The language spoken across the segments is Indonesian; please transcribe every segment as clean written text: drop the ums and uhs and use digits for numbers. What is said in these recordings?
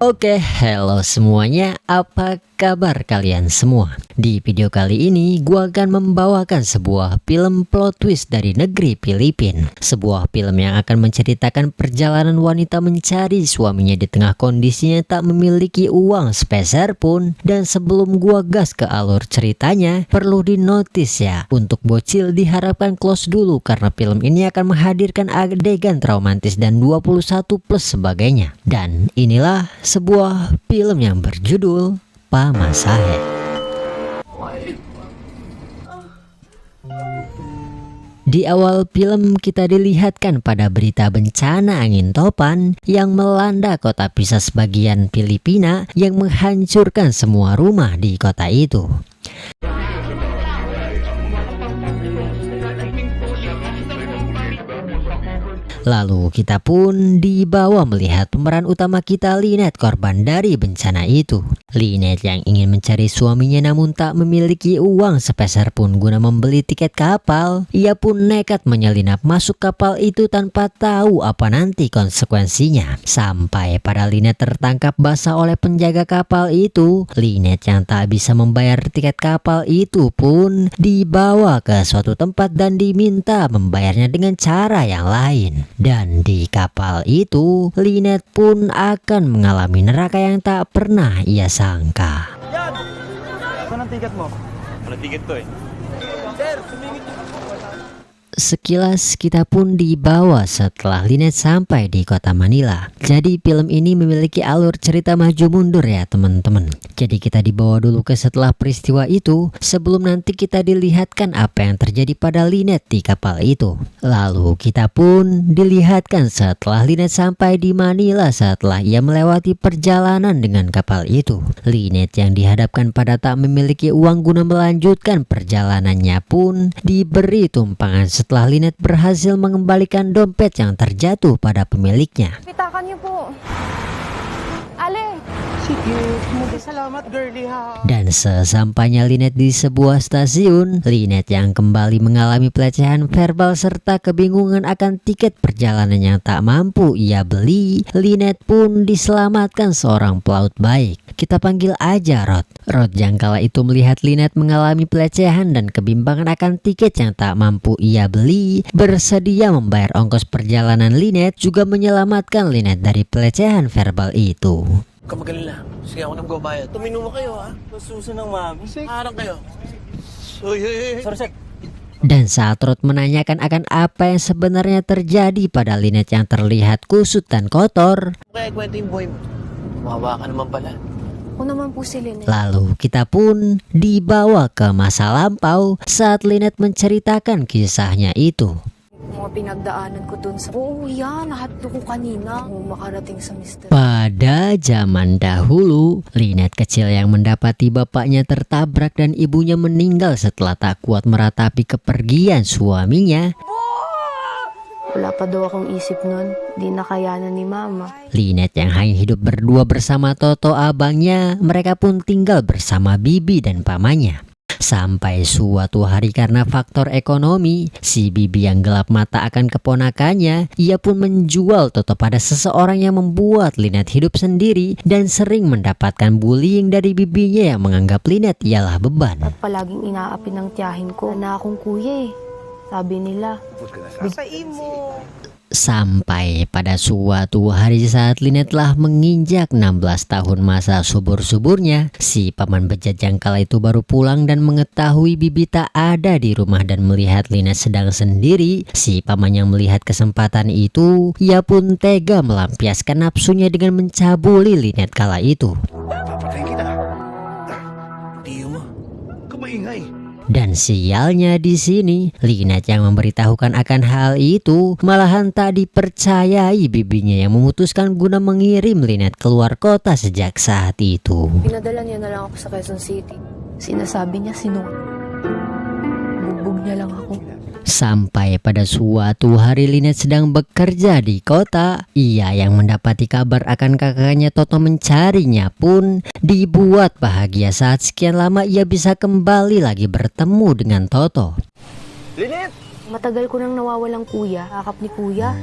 Oke, hello semuanya, apa kabar kalian semua? Di video kali ini gua akan membawakan sebuah film plot twist dari negeri Filipina. Sebuah film yang akan menceritakan perjalanan wanita mencari suaminya di tengah kondisinya tak memiliki uang sepeser pun. Dan sebelum gua gas ke alur ceritanya, perlu dinotis ya, untuk bocil diharapkan close dulu karena film ini akan menghadirkan adegan traumatis dan 21 plus sebagainya. Dan inilah sebuah film yang berjudul Pamasahe. Di awal film kita dilihatkan pada berita bencana angin topan yang melanda kota Pisa sebagian Filipina yang menghancurkan semua rumah di kota itu. Lalu kita pun dibawa melihat pemeran utama kita, Lynette, korban dari bencana itu. Lynette yang ingin mencari suaminya namun tak memiliki uang sepeser pun guna membeli tiket kapal. Ia pun nekat menyelinap masuk kapal itu tanpa tahu apa nanti konsekuensinya. Sampai pada Lynette tertangkap basah oleh penjaga kapal itu. Lynette yang tak bisa membayar tiket kapal itu pun dibawa ke suatu tempat dan diminta membayarnya dengan cara yang lain. Dan di kapal itu, Lynette pun akan mengalami neraka yang tak pernah ia sangka. Saan ang ticket mo? Walang ticket ko eh. Sir, sumingit niyo. Sekilas kita pun dibawa setelah Lynette sampai di kota Manila. Jadi film ini memiliki alur cerita maju mundur ya teman-teman. Jadi kita dibawa dulu ke setelah peristiwa itu, sebelum nanti kita dilihatkan apa yang terjadi pada Lynette di kapal itu. Lalu kita pun dilihatkan setelah Lynette sampai di Manila setelah ia melewati perjalanan dengan kapal itu. Lynette yang dihadapkan pada tak memiliki uang guna melanjutkan perjalanannya pun diberi tumpangan setelah Lynette berhasil mengembalikan dompet yang terjatuh pada pemiliknya. Pitakan niyo po. Ale. Sige, salamat girlie ha. Dan sesampainya Lynette di sebuah stasiun, Lynette yang kembali mengalami pelecehan verbal serta kebingungan akan tiket perjalanan yang tak mampu ia beli, Lynette pun diselamatkan seorang pelaut baik. Kita panggil aja Rod. Rod yang kala itu melihat Lynette mengalami pelecehan dan kebimbangan akan tiket yang tak mampu ia beli, bersedia membayar ongkos perjalanan Lynette, juga menyelamatkan Lynette dari pelecehan verbal itu. Kamagalala. Sige, ako nang babayad. Tuminom mo kayo, ha? Masuso ng mami. Harang kayo. Sorry, Sek. Dan saat Rod menanyakan akan apa yang sebenarnya terjadi pada Lynette yang terlihat kusut dan kotor, Kaya kwento yung buhay mo. Mawa ka naman pala. Ako naman po si Lynette. lalu kita pun dibawa ke masa lampau saat Lynette menceritakan kisahnya itu. Mga pinagdaanan ko dun sa... Oo yan, nahatlo ko kanina. Kung makarating sa Mr. Pada zaman dahulu, Lynette kecil yang mendapati bapaknya tertabrak dan ibunya meninggal setelah tak kuat meratapi kepergian suaminya. Wala pa daw akong isip nun. Di nakayanan ni Mama. Lynette yang hanya hidup berdua bersama Toto abangnya, mereka pun tinggal bersama Bibi dan pamannya. Sampai suatu hari karena faktor ekonomi, si Bibi yang gelap mata akan keponakannya, ia pun menjual Toto pada seseorang yang membuat Lynette hidup sendiri dan sering mendapatkan bullying dari bibinya yang menganggap Lynette ialah beban. At palaging inaapi ng tiyahin ko na akong kuya eh. Sabi nila. Sa imo. Sampai pada suatu hari saat Lynette telah menginjak 16 tahun masa subur-suburnya, si paman bejat yang kala itu baru pulang dan mengetahui Bibi tak ada di rumah dan melihat Lynette sedang sendiri. Si paman yang melihat kesempatan itu, ia pun tega melampiaskan nafsunya dengan mencabuli Lynette kala itu. Papatay kita. Tiyo mo. Kumaingay. Dan sialnya di sini, Lynette yang memberitahukan akan hal itu malahan tak dipercayai bibinya yang memutuskan guna mengirim Lynette keluar kota sejak saat itu. Pinadala niya na lang ako sa Quezon City. Sinasabi niya bugbog niya lang ako. Sampai pada suatu hari Lynette sedang bekerja di kota, ia yang mendapati kabar akan kakaknya Toto mencarinya pun dibuat bahagia saat sekian lama ia bisa kembali lagi bertemu dengan Toto. Lynette, Matagal ko nang nawawalang kuya. Akap ni kuya.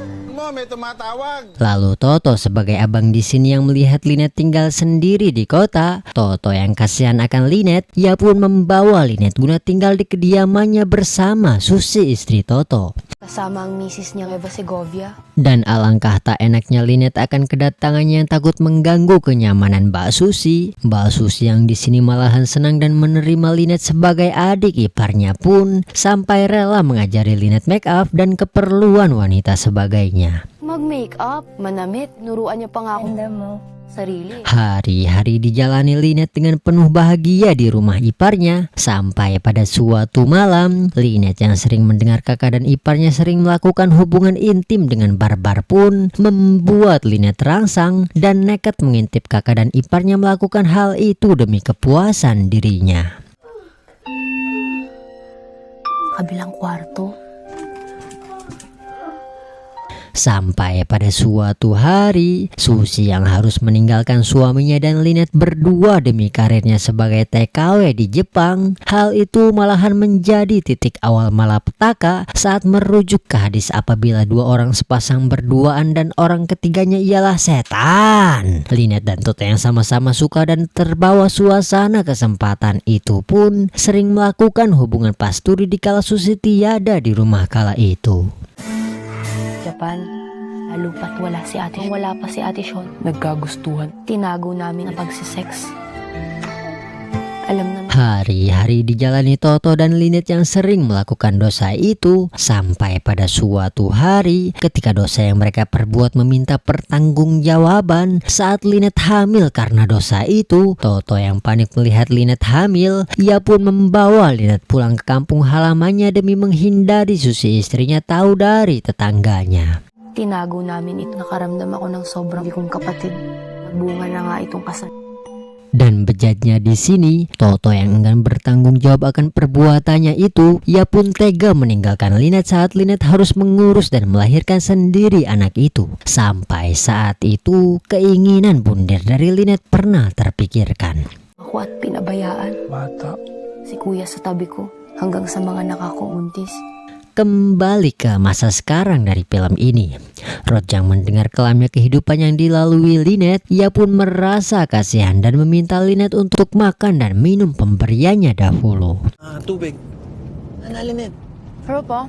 Lalu Toto sebagai abang di sini yang melihat Lynette tinggal sendiri di kota, Toto yang kasihan akan Lynette, ia pun membawa Lynette guna tinggal di kediamannya bersama Susi istri Toto. Kasama ang misis niya Eva Segovia. Dan alangkah tak enaknya Lynette akan kedatangannya yang takut mengganggu kenyamanan Mbak Susi. Mbak Susi yang di sini malahan senang dan menerima Lynette sebagai adik iparnya pun sampai rela mengajari Lynette make up dan keperluan wanita sebagainya. Mag-make up, manamit, nuruan niya pa nga ako sarili. Hari-hari dijalani Lynette dengan penuh bahagia di rumah iparnya. Sampai pada suatu malam, Lynette yang sering mendengar kakak dan iparnya sering melakukan hubungan intim dengan barbar pun membuat Lynette terangsang dan nekat mengintip kakak dan iparnya melakukan hal itu demi kepuasan dirinya. Kabilang kwarto. Sampai pada suatu hari, Susi yang harus meninggalkan suaminya dan Lynette berdua demi karirnya sebagai TKW di Jepang. Hal itu malahan menjadi titik awal malapetaka saat merujuk ke hadis apabila dua orang sepasang berduaan dan orang ketiganya ialah setan. Lynette dan Toto yang sama-sama suka dan terbawa suasana kesempatan itu pun sering melakukan hubungan pasturi dikala Susi tiada di rumah kala itu. Japan, lalo pat wala si ate. Wala pa si ate Sean. Nagkagustuhan. Tinago namin ang pagsisex. Alam na. Hari-hari dijalani Toto dan Lynette yang sering melakukan dosa itu sampai pada suatu hari ketika dosa yang mereka perbuat meminta pertanggungjawaban saat Lynette hamil karena dosa itu. Toto yang panik melihat Lynette hamil, ia pun membawa Lynette pulang ke kampung halamannya demi menghindari Susi istrinya tahu dari tetangganya. Tinago namin ito. Nakaramdam ako ng sobrang kong kapatid. Nagbunga na nga itong kasal. Dan bejatnya di sini, Toto yang enggan bertanggung jawab akan perbuatannya itu, ia pun tega meninggalkan Lynette saat Lynette harus mengurus dan melahirkan sendiri anak itu. Sampai saat itu, keinginan bunder dari Lynette pernah terpikirkan. Ako at pinabayaan. Bata. Si kuya sa tabi ko hanggang sa mga anak ako untis. Kembali ke masa sekarang dari film ini, Rod yang mendengar kelamnya kehidupan yang dilalui Lynette, ia pun merasa kasihan dan meminta Lynette untuk makan dan minum pemberiannya dahulu. Tubig. Lynette. Pero pa?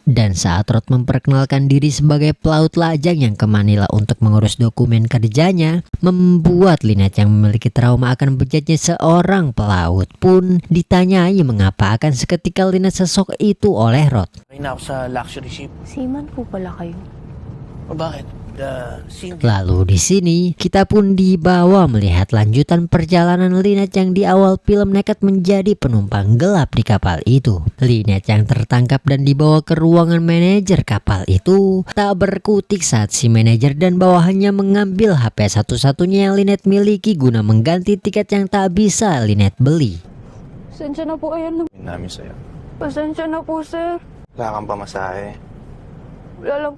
Dan saat Rod memperkenalkan diri sebagai pelaut lajang yang ke Manila untuk mengurus dokumen kerjanya, membuat Lynette yang memiliki trauma akan bejatnya seorang pelaut pun ditanyai mengapa akan seketika Lynette sesok itu oleh Rod. Kain ako sa luxury ship. Seaman po pala kayo. O bakit? Lalu di sini kita pun dibawa melihat lanjutan perjalanan Lynette yang di awal film nekat menjadi penumpang gelap di kapal itu. Lynette yang tertangkap dan dibawa ke ruangan manajer kapal itu tak berkutik saat si manajer dan bawahannya mengambil HP satu-satunya yang Lynette miliki guna mengganti tiket yang tak bisa Lynette beli. Pasensya na po, ayan. Namin sa'yo. Pasensya na po, sir. Wala kang pamasahe.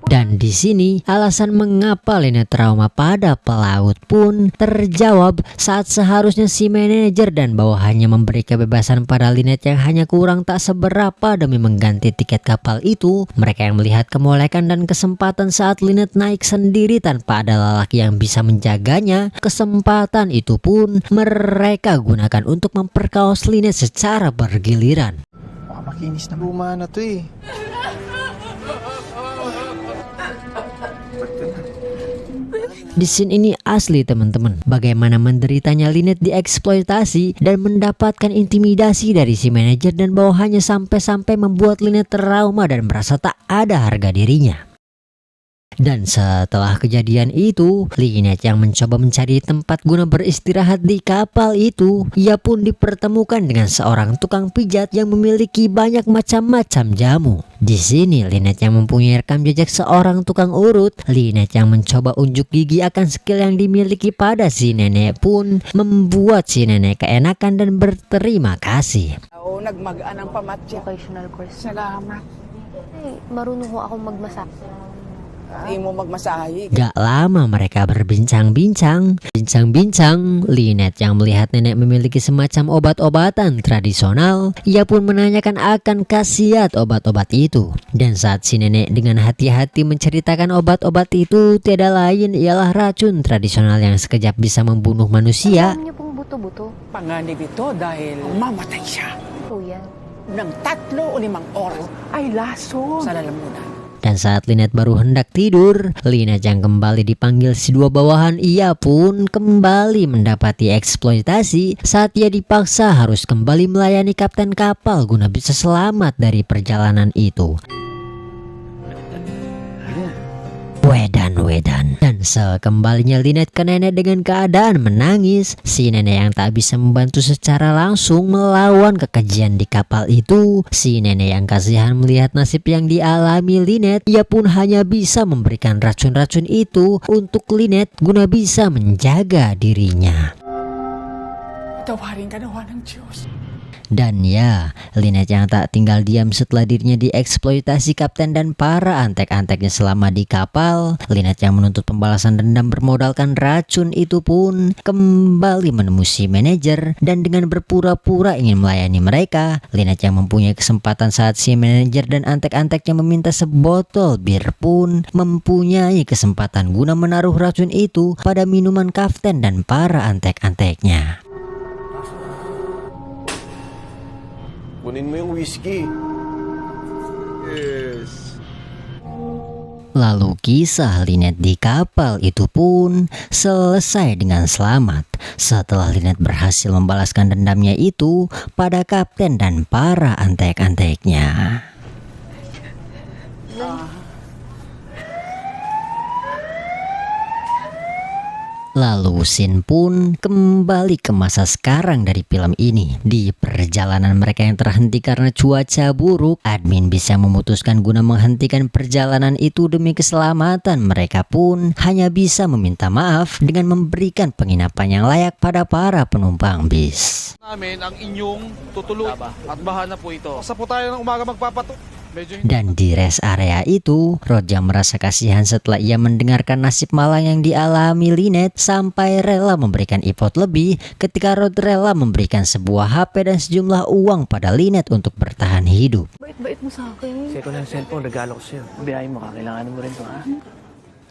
Dan di sini alasan mengapa Lynette trauma pada pelaut pun terjawab saat seharusnya si manajer dan bawahannya memberi kebebasan pada Lynette yang hanya kurang tak seberapa demi mengganti tiket kapal itu. Mereka yang melihat kemolekan dan kesempatan saat Lynette naik sendiri tanpa ada lelaki yang bisa menjaganya, kesempatan itu pun mereka gunakan untuk memperkaos Lynette secara bergiliran. Makinis na bumana to eh. Di scene ini asli teman-teman, bagaimana menderitanya Lynette dieksploitasi dan mendapatkan intimidasi dari si manajer dan bawahannya sampai-sampai membuat Lynette trauma dan merasa tak ada harga dirinya. Dan setelah kejadian itu, Lynette yang mencoba mencari tempat guna beristirahat di kapal itu, ia pun dipertemukan dengan seorang tukang pijat yang memiliki banyak macam-macam jamu. Di sini Lynette yang mempunyai rekam jejak seorang tukang urut. Lynette yang mencoba unjuk gigi akan skill yang dimiliki pada si nenek pun membuat si nenek keenakan dan berterima kasih. Nagmagaan ang pamatya. Vocational course. Salamat. Ay, marunong ho akong magmasak. Hindi mo magmasahe. Gak lama mereka berbincang-bincang. Bincang-bincang, Lynette yang melihat nenek memiliki semacam obat-obatan tradisional, ia pun menanyakan akan khasiat obat-obat itu. Dan saat si nenek dengan hati-hati menceritakan obat-obat itu tiada lain ialah racun tradisional yang sekejap bisa membunuh manusia. Alam niyo pong buto-buto. Panganib ito dahil mamatay siya Po yan. ng 3 o 5 oras ay lason sa lalamunan. Dan saat Lynette baru hendak tidur, Lynette yang kembali dipanggil si dua bawahan, ia pun kembali mendapati eksploitasi saat ia dipaksa harus kembali melayani kapten kapal guna bisa selamat dari perjalanan itu. Wedan. Dan sekembalinya Lynette ke nenek dengan keadaan menangis, si nenek yang tak bisa membantu secara langsung melawan kekejian di kapal itu. Si nenek yang kasihan melihat nasib yang dialami Lynette, ia pun hanya bisa memberikan racun-racun itu untuk Lynette guna bisa menjaga dirinya. Tawarin ka nawa ng Diyos. Dan ya, Lynette yang tak tinggal diam setelah dirinya dieksploitasi kapten dan para antek-anteknya selama di kapal, Lynette yang menuntut pembalasan dendam bermodalkan racun itu pun kembali menemui si manajer dan dengan berpura-pura ingin melayani mereka. Lynette yang mempunyai kesempatan saat si manajer dan antek-anteknya meminta sebotol bir pun mempunyai kesempatan guna menaruh racun itu pada minuman kapten dan para antek-anteknya. Kunin mo yung whiskey. Yes. Lalu kisah Lynette di kapal itu pun selesai dengan selamat setelah Lynette berhasil membalaskan dendamnya itu pada kapten dan para antek-anteknya. Lalu scene pun kembali ke masa sekarang dari film ini. Di perjalanan mereka yang terhenti karena cuaca buruk, admin bisa memutuskan guna menghentikan perjalanan itu demi keselamatan. Mereka pun hanya bisa meminta maaf dengan memberikan penginapan yang layak pada para penumpang bis. Namin ang inyong tutulog at bahana po ito. Sa po tayo ng umaga magpapato. Dan di rest area itu, Roja merasa kasihan setelah ia mendengarkan nasib malang yang dialami Lynette sampai rela memberikan effort lebih ketika Rod rela memberikan sebuah HP dan sejumlah uang pada Lynette untuk bertahan hidup. Bait-bait mo sa akin. Kasi ko ng cellphone, regalo ko sa'yo. Biyahe mo, kakailanganin mo rin to, ha?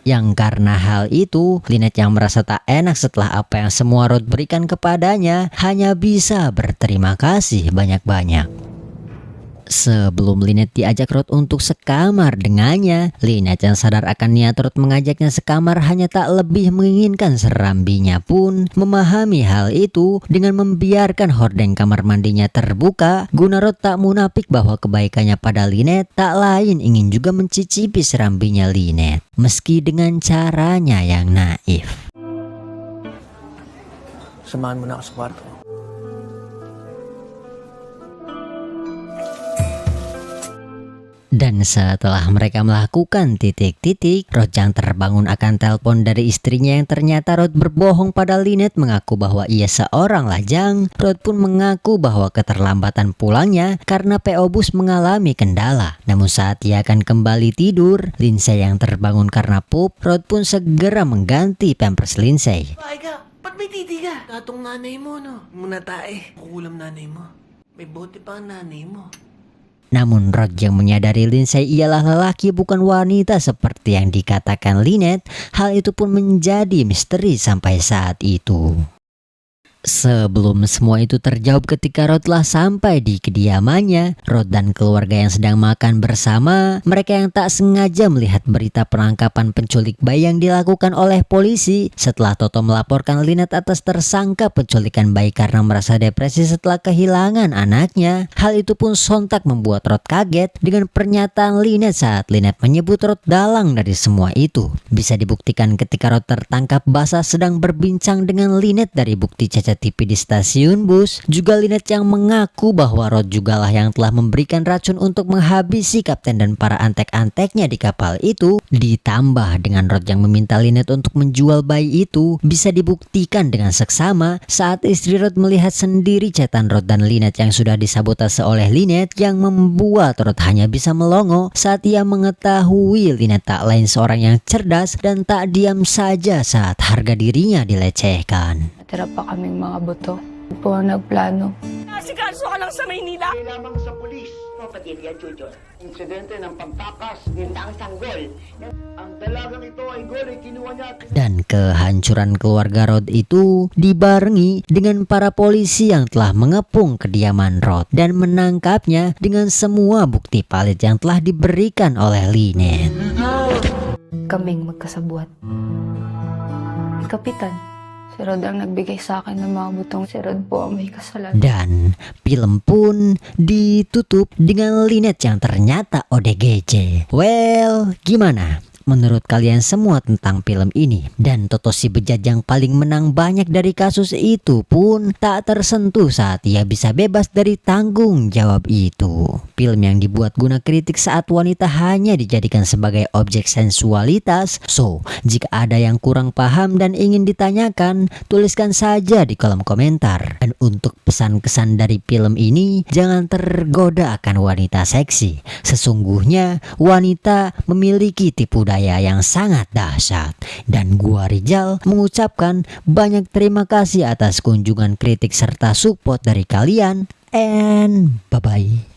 Yang karena hal itu, Lynette yang merasa tak enak setelah apa yang semua Rod berikan kepadanya, hanya bisa berterima kasih banyak-banyak. Sebelum Lynette diajak Rod untuk sekamar dengannya, Lynette yang sadar akan niat Rod mengajaknya sekamar hanya tak lebih menginginkan serambinya pun memahami hal itu dengan membiarkan hordeng kamar mandinya terbuka guna Rod tak munafik bahwa kebaikannya pada Lynette tak lain ingin juga mencicipi serambinya Lynette meski dengan caranya yang naif. Samahan mo na ako sa kwarto. Dan setelah mereka melakukan titik-titik, Rod yang terbangun akan telepon dari istrinya yang ternyata Rod berbohong pada Lynette mengaku bahwa ia seorang lajang. Rod pun mengaku bahwa keterlambatan pulangnya karena PO bus mengalami kendala. Namun saat ia akan kembali tidur, Lindsay yang terbangun karena pup, Rod pun segera mengganti pampers Lindsay. Ay ka, ba't may titi ka? Tatong nanay mo, no? Muna tae. Kukulam nanay mo. May bote pa ang nanay mo. Namun Rod yang menyadari Lindsay ialah lelaki bukan wanita seperti yang dikatakan Lynette, hal itu pun menjadi misteri sampai saat itu. Sebelum semua itu terjawab ketika Rod telah sampai di kediamannya, Rod dan keluarga yang sedang makan bersama, mereka yang tak sengaja melihat berita penangkapan penculik bayi yang dilakukan oleh polisi setelah Toto melaporkan Lynette atas tersangka penculikan bayi karena merasa depresi setelah kehilangan anaknya. Hal itu pun sontak membuat Rod kaget dengan pernyataan Lynette saat Lynette menyebut Rod dalang dari semua itu. Bisa dibuktikan ketika Rod tertangkap basah sedang berbincang dengan Lynette dari bukti cacat TV di stasiun bus, juga Lynette yang mengaku bahwa Rod jugalah yang telah memberikan racun untuk menghabisi kapten dan para antek-anteknya di kapal itu. Ditambah dengan Rod yang meminta Lynette untuk menjual bayi itu, bisa dibuktikan dengan seksama saat istri Rod melihat sendiri chatan Rod dan Lynette yang sudah disabotase oleh Lynette, yang membuat Rod hanya bisa melongo saat ia mengetahui Lynette tak lain seorang yang cerdas dan tak diam saja saat harga dirinya dilecehkan. Natira pa kaming mga buto. Po ang nagplano. Asikaso ka lang sa Maynila. Lamang sa pulis, Padilla Jr. Insidente ng pagtakas ng sanggol. Ang dalagang ito ay gol ay kinuha niya. Dan kehancuran keluarga Rod itu dibarengi dengan para polisi yang telah mengepung kediaman Rod dan menangkapnya dengan semua bukti valid yang telah diberikan oleh Lynette. Kaming magkasabuat. Kapitan, si Rod ang nagbigay sa akin ng mga butong. Si Rod po ang may kasalanan. Dan film pun ditutup dengan Lynette yang ternyata ODGJ. Well, gimana menurut kalian semua tentang film ini? Dan Toto si bejat yang paling menang banyak dari kasus itu pun tak tersentuh saat ia bisa bebas dari tanggung jawab itu. Film yang dibuat guna kritik saat wanita hanya dijadikan sebagai objek sensualitas. So, jika ada yang kurang paham dan ingin ditanyakan, tuliskan saja di kolom komentar. Dan untuk pesan-kesan dari film ini, jangan tergoda akan wanita seksi. Sesungguhnya wanita memiliki tipu daya yang sangat dahsyat. Dan gua Rizal mengucapkan banyak terima kasih atas kunjungan kritik serta support dari kalian, and bye bye.